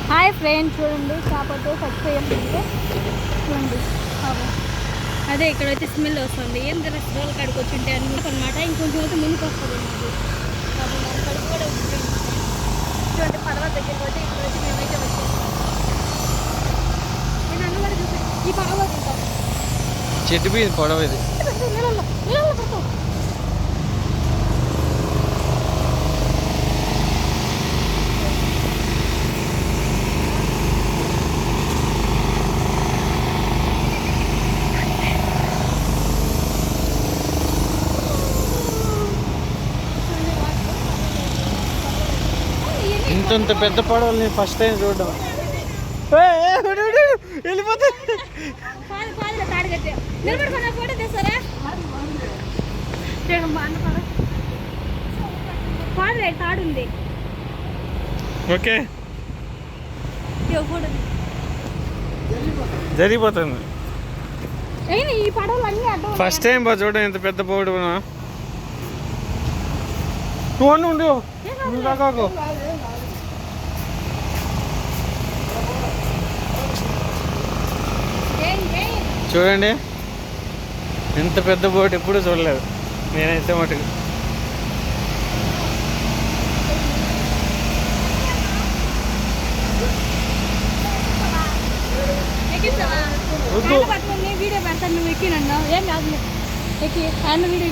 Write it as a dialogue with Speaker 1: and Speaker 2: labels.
Speaker 1: Hi friend, చూడండి చేపతో చచ్చిపోయింది. చూడండి అదే ఇక్కడ వచ్చి స్మెల్ వస్తుంది. ఏం తెలుసు రోజుల కాడికి వచ్చి ఉంటే అనమాట. ఇంకొంచెం అయితే ముందుకు వస్తుంది నాకు. మన కడుపు కూడా ఉంటుంది. చూడండి పడవ దగ్గరికి వచ్చి ఇక్కడ వచ్చి మేమైతే వచ్చాము. నేను అన్న కూడా చూసి ఈ పడవ
Speaker 2: చెట్టు మీద పడవ ఇది. ఇంత పెద్ద పడవలు నేను ఫస్ట్ టైం చూడడం. వెళ్ళిపోతా.
Speaker 1: తాడుంది.
Speaker 2: ఓకే, జరిగిపోతుంది.
Speaker 1: ఈ పడవలు అన్నీ అడ్డం.
Speaker 2: ఫస్ట్ టైం బా చూడడం ఇంత పెద్ద పడవ. ఉండు కాకు. చూడండి ఎంత పెద్ద బోట్ ఎప్పుడు చూడలేదు నేనైతే మటుకు.
Speaker 1: వీడియో పెడతాను, నువ్వు ఎక్కి నన్ను ఏం కాదు. ఎక్కి అన్న వీడియో